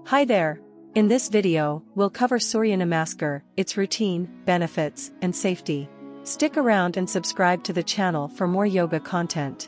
Hi there! In this video, we'll cover Surya Namaskar, its routine, benefits, and safety. Stick around and subscribe to the channel for more yoga content.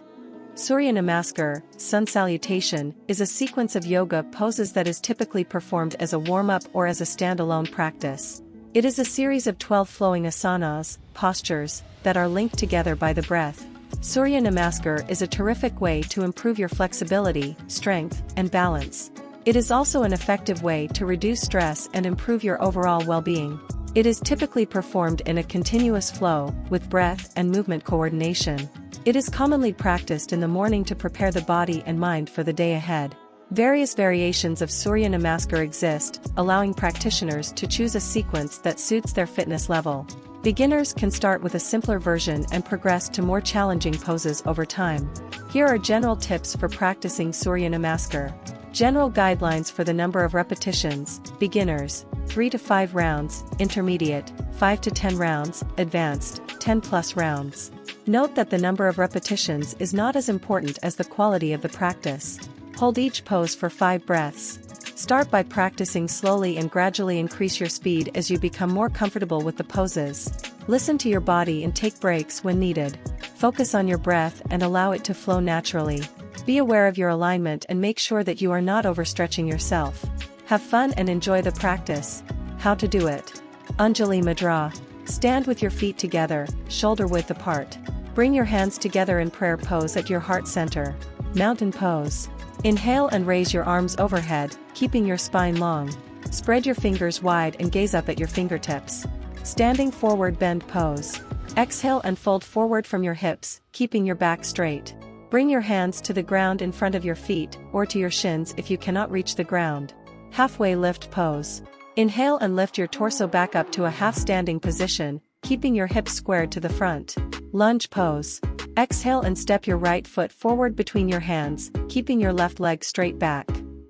Surya Namaskar, Sun Salutation, is a sequence of yoga poses that is typically performed as a warm-up or as a standalone practice. It is a series of 12 flowing asanas, postures, that are linked together by the breath. Surya Namaskar is a terrific way to improve your flexibility, strength, and balance. It is also an effective way to reduce stress and improve your overall well-being. It is typically performed in a continuous flow, with breath and movement coordination. It is commonly practiced in the morning to prepare the body and mind for the day ahead. Various variations of Surya Namaskar exist, allowing practitioners to choose a sequence that suits their fitness level. Beginners can start with a simpler version and progress to more challenging poses over time. Here are general tips for practicing Surya Namaskar. General guidelines for the number of repetitions: beginners, 3 to 5 rounds, intermediate, 5 to 10 rounds, advanced, 10 plus rounds. Note that the number of repetitions is not as important as the quality of the practice. Hold each pose for 5 breaths. Start by practicing slowly and gradually increase your speed as you become more comfortable with the poses. Listen to your body and take breaks when needed. Focus on your breath and allow it to flow naturally. Be aware of your alignment and make sure that you are not overstretching yourself. Have fun and enjoy the practice. How to do it. Anjali Mudra. Stand with your feet together, shoulder width apart. Bring your hands together in prayer pose at your heart center. Mountain pose. Inhale and raise your arms overhead, keeping your spine long. Spread your fingers wide and gaze up at your fingertips. Standing forward bend pose. Exhale and fold forward from your hips, keeping your back straight. Bring your hands to the ground in front of your feet, or to your shins if you cannot reach the ground. Halfway lift pose. Inhale and lift your torso back up to a half-standing position, keeping your hips squared to the front. Lunge pose. Exhale and step your right foot forward between your hands, keeping your left leg straight back.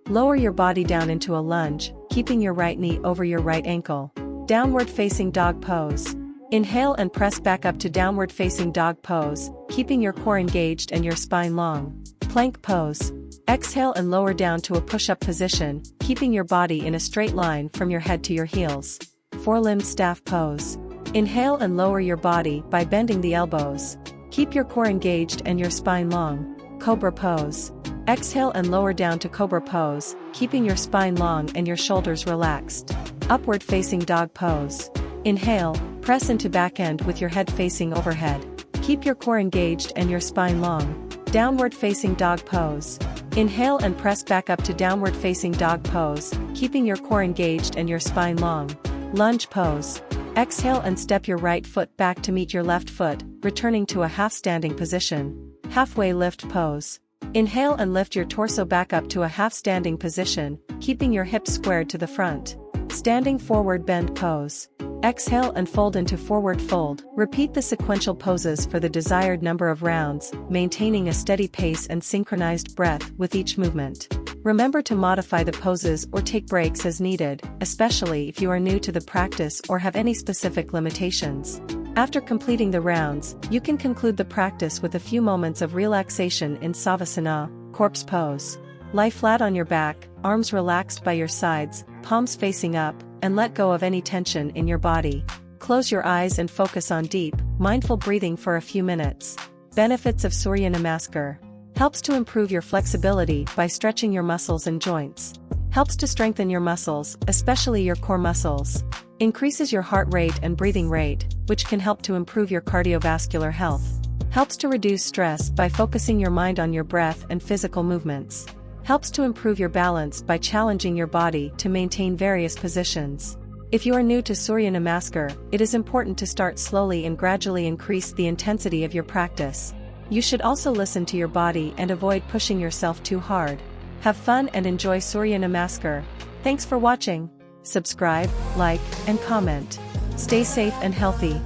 Lower your body down into a lunge, keeping your right knee over your right ankle. Downward facing dog pose. Inhale and press back up to downward facing dog pose, keeping your core engaged and your spine long. Plank pose. Exhale and lower down to a push-up position, keeping your body in a straight line from your head to your heels. Four-limbed staff pose. Inhale and lower your body by bending the elbows. Keep your core engaged and your spine long. Cobra pose. Exhale and lower down to cobra pose, keeping your spine long and your shoulders relaxed. Upward facing dog pose. Inhale, press into back end with your head facing overhead. Keep your core engaged and your spine long. Downward facing dog pose. Inhale and press back up to downward facing dog pose, keeping your core engaged and your spine long. Lunge pose. Exhale and step your right foot back to meet your left foot, returning to a half-standing position. Halfway lift pose. Inhale and lift your torso back up to a half-standing position, keeping your hips squared to the front. Standing forward bend pose. Exhale and fold into forward fold. Repeat the sequential poses for the desired number of rounds, maintaining a steady pace and synchronized breath with each movement. Remember to modify the poses or take breaks as needed, especially if you are new to the practice or have any specific limitations. After completing the rounds, you can conclude the practice with a few moments of relaxation in Savasana, corpse pose. Lie flat on your back, arms relaxed by your sides, palms facing up, and let go of any tension in your body. Close your eyes and focus on deep, mindful breathing for a few minutes. Benefits of Surya Namaskar. Helps to improve your flexibility by stretching your muscles and joints. Helps to strengthen your muscles, especially your core muscles. Increases your heart rate and breathing rate, which can help to improve your cardiovascular health. Helps to reduce stress by focusing your mind on your breath and physical movements. Helps to improve your balance by challenging your body to maintain various positions. If you are new to Surya Namaskar, it is important to start slowly and gradually increase the intensity of your practice. You should also listen to your body and avoid pushing yourself too hard. Have fun and enjoy Surya Namaskar. Thanks for watching. Subscribe, like, and comment. Stay safe and healthy.